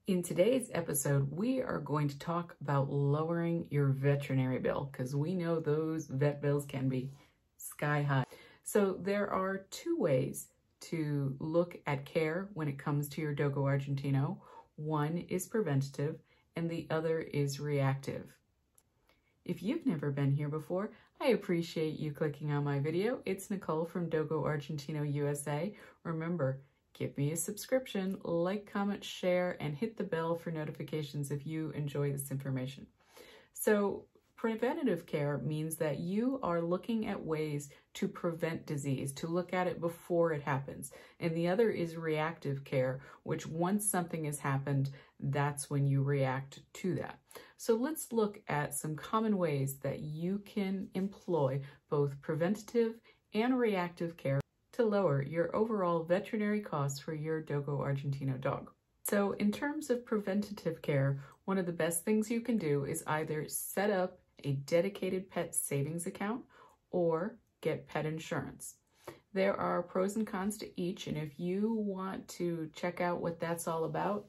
In today's episode, we are going to talk about lowering your veterinary bill because we know those vet bills can be sky high. So there are two ways to look at care when it comes to your Dogo Argentino. One is preventative and the other is reactive. If you've never been here before, I appreciate you clicking on my video. It's Nicole from Dogo Argentino USA. Remember, give me a subscription, like, comment, share, and hit the bell for notifications if you enjoy this information. So preventative care means that you are looking at ways to prevent disease, to look at it before it happens. And the other is reactive care, which once something has happened, that's when you react to that. So let's look at some common ways that you can employ both preventative and reactive care to lower your overall veterinary costs for your Dogo Argentino dog. So in terms of preventative care, one of the best things you can do is either set up a dedicated pet savings account or get pet insurance. There are pros and cons to each, and if you want to check out what that's all about,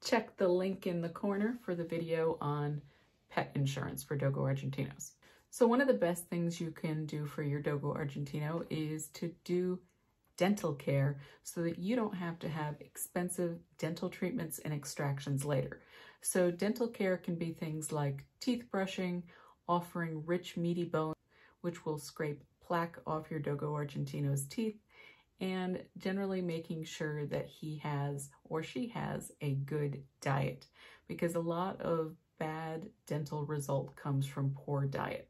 check the link in the corner for the video on pet insurance for Dogo Argentinos. So one of the best things you can do for your Dogo Argentino is to do dental care so that you don't have to have expensive dental treatments and extractions later. So dental care can be things like teeth brushing, offering rich meaty bone, which will scrape plaque off your Dogo Argentino's teeth, and generally making sure that he has or she has a good diet, because a lot of bad dental result comes from poor diet.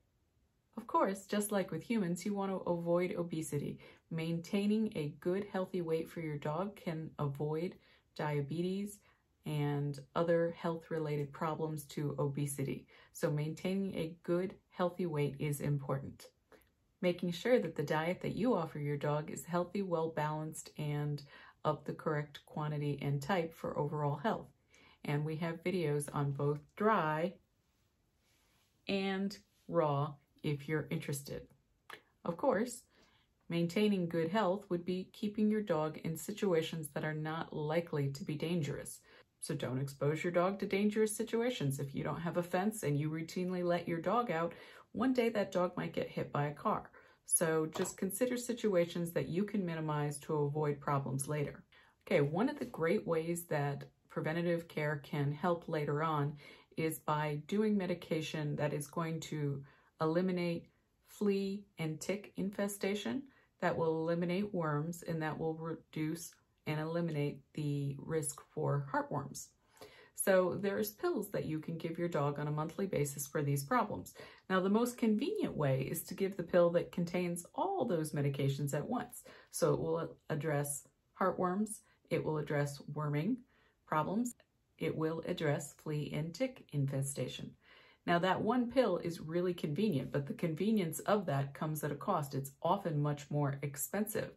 Of course, just like with humans, you want to avoid obesity. Maintaining a good healthy weight for your dog can avoid diabetes and other health-related problems to obesity. So maintaining a good healthy weight is important. Making sure that the diet that you offer your dog is healthy, well-balanced, and of the correct quantity and type for overall health. And we have videos on both dry and raw if you're interested. Of course, maintaining good health would be keeping your dog in situations that are not likely to be dangerous. So don't expose your dog to dangerous situations. If you don't have a fence and you routinely let your dog out, one day that dog might get hit by a car. So just consider situations that you can minimize to avoid problems later. Okay, one of the great ways that preventative care can help later on is by doing medication that is going to eliminate flea and tick infestation, that will eliminate worms, and that will reduce and eliminate the risk for heartworms. So there's pills that you can give your dog on a monthly basis for these problems. Now, the most convenient way is to give the pill that contains all those medications at once. So it will address heartworms, it will address worming problems, it will address flea and tick infestation. Now, that one pill is really convenient, but the convenience of that comes at a cost. It's often much more expensive.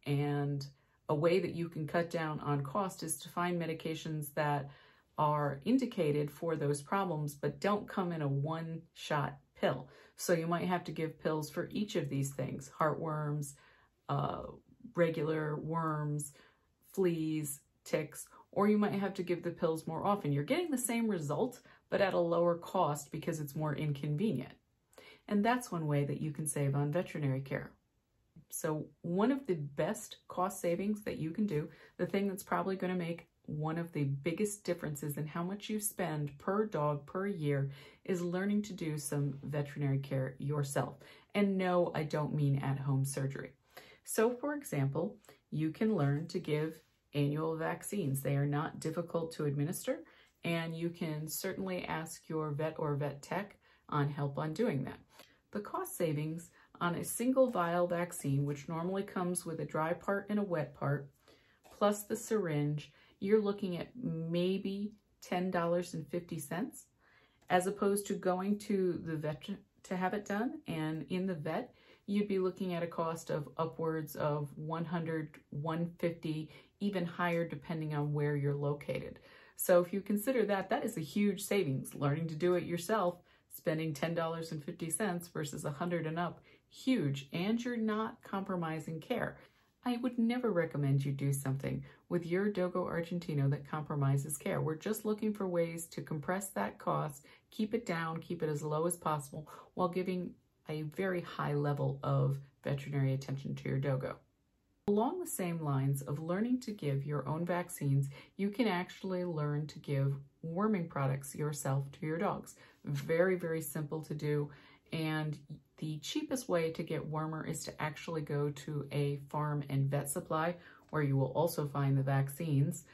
And a way that you can cut down on cost is to find medications that are indicated for those problems, but don't come in a one-shot pill. So you might have to give pills for each of these things: heartworms, regular worms, fleas, ticks, or you might have to give the pills more often. You're getting the same result, but at a lower cost because it's more inconvenient. And that's one way that you can save on veterinary care. So one of the best cost savings that you can do, the thing that's probably going to make one of the biggest differences in how much you spend per dog per year, is learning to do some veterinary care yourself. And no, I don't mean at-home surgery. So for example, you can learn to give annual vaccines. They are not difficult to administer, and you can certainly ask your vet or vet tech on help on doing that. The cost savings on a single vial vaccine, which normally comes with a dry part and a wet part, plus the syringe, you're looking at maybe $10.50, as opposed to going to the vet to have it done. And in the vet, you'd be looking at a cost of upwards of $100, $150, even higher depending on where you're located. So if you consider that, that is a huge savings. Learning to do it yourself, spending $10.50 versus $100 and up, huge, and you're not compromising care. I would never recommend you do something with your Dogo Argentino that compromises care. We're just looking for ways to compress that cost, keep it down, keep it as low as possible, while giving a very high level of veterinary attention to your Dogo. Along the same lines of learning to give your own vaccines, you can actually learn to give worming products yourself to your dogs. Very, very simple to do. And the cheapest way to get wormer is to actually go to a farm and vet supply, where you will also find the vaccines.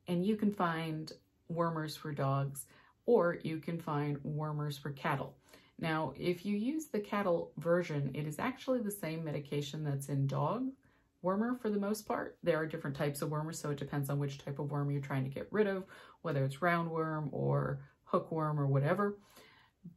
And you can find wormers for dogs, or you can find wormers for cattle. Now, if you use the cattle version, it is actually the same medication that's in dog wormer for the most part. There are different types of wormers, so it depends on which type of worm you're trying to get rid of, whether it's roundworm or hookworm or whatever.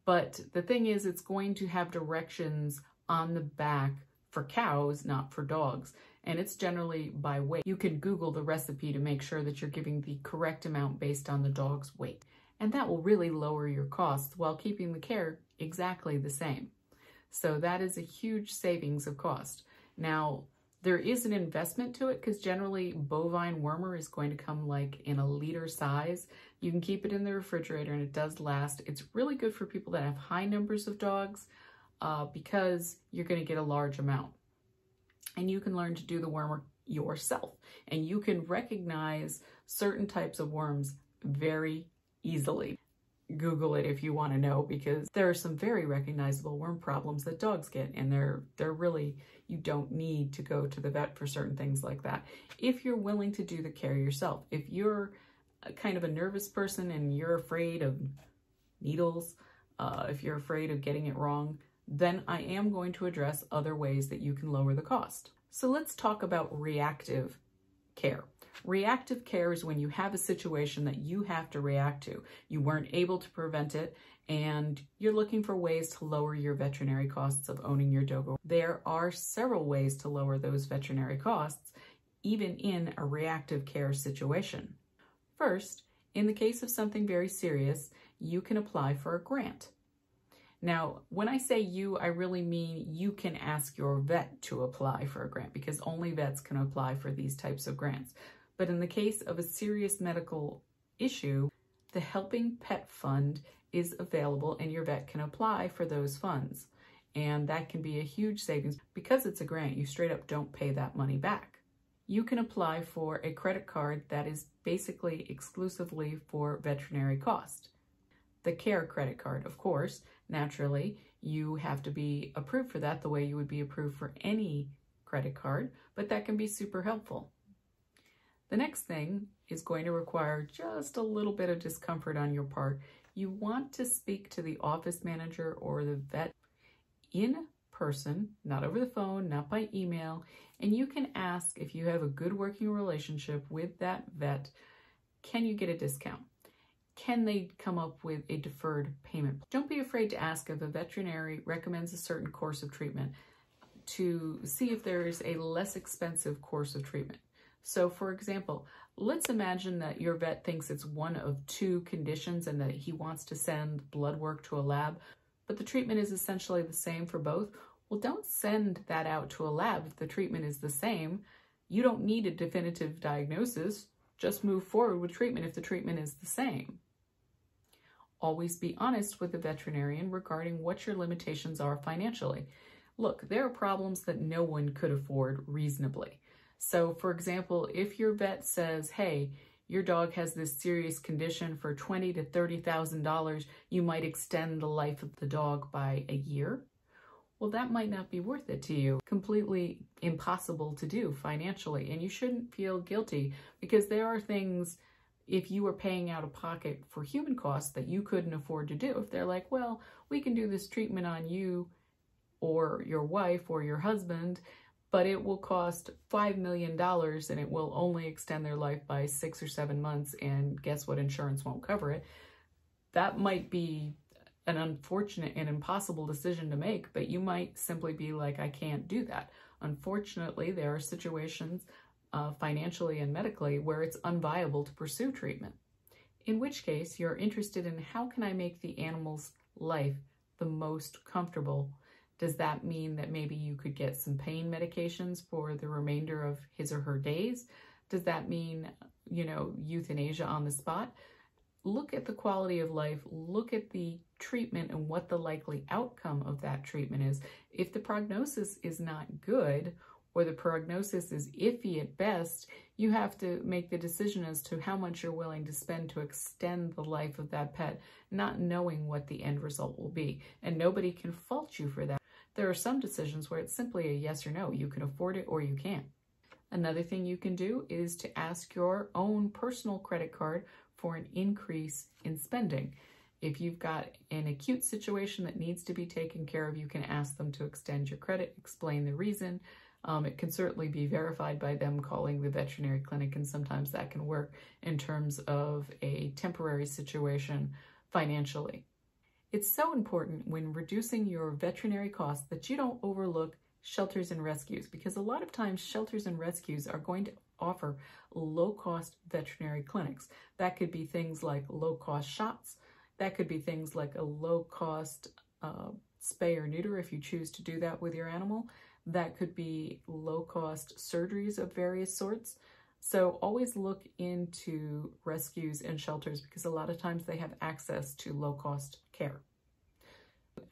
But the thing is, it's going to have directions on the back for cows, not for dogs. And it's generally by weight. You can Google the recipe to make sure that you're giving the correct amount based on the dog's weight. And that will really lower your costs while keeping the care exactly the same. So that is a huge savings of cost. Now, there is an investment to it because generally bovine wormer is going to come like in a liter size. You can keep it in the refrigerator and it does last. It's really good for people that have high numbers of dogs because you're going to get a large amount. And you can learn to do the wormer yourself. And you can recognize certain types of worms very easily. Google it if you want to know, because there are some very recognizable worm problems that dogs get, and they're really, you don't need to go to the vet for certain things like that. If you're willing to do the care yourself, if you're kind of a nervous person and you're afraid of needles, if you're afraid of getting it wrong, then I am going to address other ways that you can lower the cost. So let's talk about reactive care. Reactive care is when you have a situation that you have to react to. You weren't able to prevent it, and you're looking for ways to lower your veterinary costs of owning your Dogo. There are several ways to lower those veterinary costs, even in a reactive care situation. First, in the case of something very serious, you can apply for a grant. Now, when I say you, I really mean you can ask your vet to apply for a grant, because only vets can apply for these types of grants. But in the case of a serious medical issue, the Helping Pet Fund is available and your vet can apply for those funds. And that can be a huge savings. Because it's a grant, you straight up don't pay that money back. You can apply for a credit card that is basically exclusively for veterinary cost. The care credit card, of course, naturally, you have to be approved for that the way you would be approved for any credit card, but that can be super helpful. The next thing is going to require just a little bit of discomfort on your part. You want to speak to the office manager or the vet in person, not over the phone, not by email, and you can ask, if you have a good working relationship with that vet, can you get a discount? Can they come up with a deferred payment? Don't be afraid to ask if a veterinary recommends a certain course of treatment to see if there is a less expensive course of treatment. So for example, let's imagine that your vet thinks it's one of two conditions and that he wants to send blood work to a lab, but the treatment is essentially the same for both. Well, don't send that out to a lab if the treatment is the same. You don't need a definitive diagnosis. Just move forward with treatment if the treatment is the same. Always be honest with the veterinarian regarding what your limitations are financially. Look, there are problems that no one could afford reasonably. So for example, if your vet says, hey, your dog has this serious condition for $20,000 to $30,000, you might extend the life of the dog by a year. Well, that might not be worth it to you. Completely impossible to do financially. And you shouldn't feel guilty, because there are things, if you were paying out of pocket for human costs, that you couldn't afford to do. If they're like, well, we can do this treatment on you or your wife or your husband, but it will cost $5 million and it will only extend their life by 6 or 7 months, and guess what? Insurance won't cover it. That might be an unfortunate and impossible decision to make, but you might simply be like, I can't do that. Unfortunately, there are situations financially and medically where it's unviable to pursue treatment, in which case you're interested in how can I make the animal's life the most comfortable Does that mean that maybe you could get some pain medications for the remainder of his or her days? Does that mean, euthanasia on the spot? Look at the quality of life, look at the treatment and what the likely outcome of that treatment is. If the prognosis is not good, or the prognosis is iffy at best, you have to make the decision as to how much you're willing to spend to extend the life of that pet, not knowing what the end result will be. And nobody can fault you for that. There are some decisions where it's simply a yes or no. You can afford it or you can't. Another thing you can do is to ask your own personal credit card for an increase in spending. If you've got an acute situation that needs to be taken care of, you can ask them to extend your credit, explain the reason. It can certainly be verified by them calling the veterinary clinic, and sometimes that can work in terms of a temporary situation financially. It's so important when reducing your veterinary costs that you don't overlook shelters and rescues, because a lot of times shelters and rescues are going to offer low-cost veterinary clinics. That could be things like low-cost shots. That could be things like a low-cost spay or neuter if you choose to do that with your animal. That could be low-cost surgeries of various sorts. So always look into rescues and shelters because a lot of times they have access to low-cost care.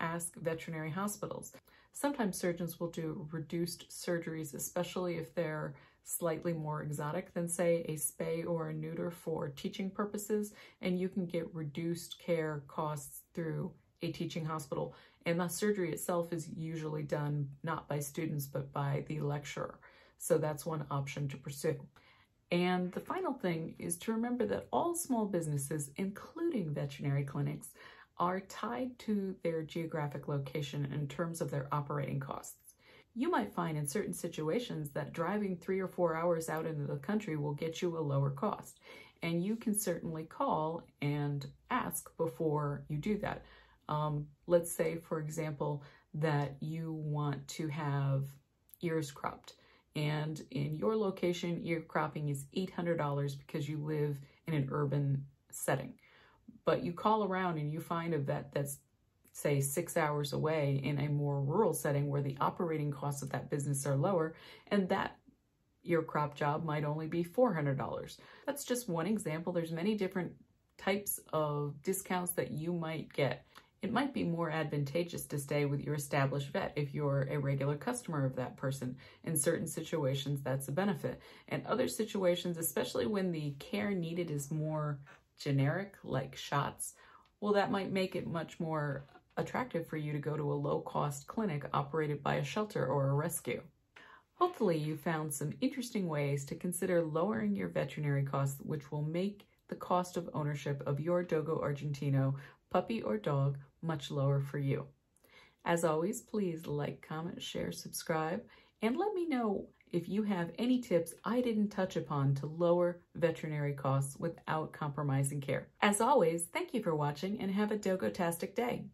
Ask veterinary hospitals. Sometimes surgeons will do reduced surgeries, especially if they're slightly more exotic than, say, a spay or a neuter for teaching purposes, and you can get reduced care costs through a teaching hospital. And the surgery itself is usually done not by students, but by the lecturer. So that's one option to pursue. And the final thing is to remember that all small businesses, including veterinary clinics, are tied to their geographic location in terms of their operating costs. You might find in certain situations that driving 3 or 4 hours out into the country will get you a lower cost. And you can certainly call and ask before you do that. Let's say, for example, that you want to have ears cropped, and in your location, ear cropping is $800 because you live in an urban setting. But you call around and you find a vet that's, say, 6 hours away in a more rural setting where the operating costs of that business are lower, and that ear crop job might only be $400. That's just one example. There's many different types of discounts that you might get. It might be more advantageous to stay with your established vet if you're a regular customer of that person. In certain situations, that's a benefit. In other situations, especially when the care needed is more generic, like shots, well, that might make it much more attractive for you to go to a low-cost clinic operated by a shelter or a rescue. Hopefully, you found some interesting ways to consider lowering your veterinary costs, which will make the cost of ownership of your Dogo Argentino, puppy or dog, much lower for you. As always, please like, comment, share, subscribe, and let me know if you have any tips I didn't touch upon to lower veterinary costs without compromising care. As always, thank you for watching and have a Dogo-tastic day.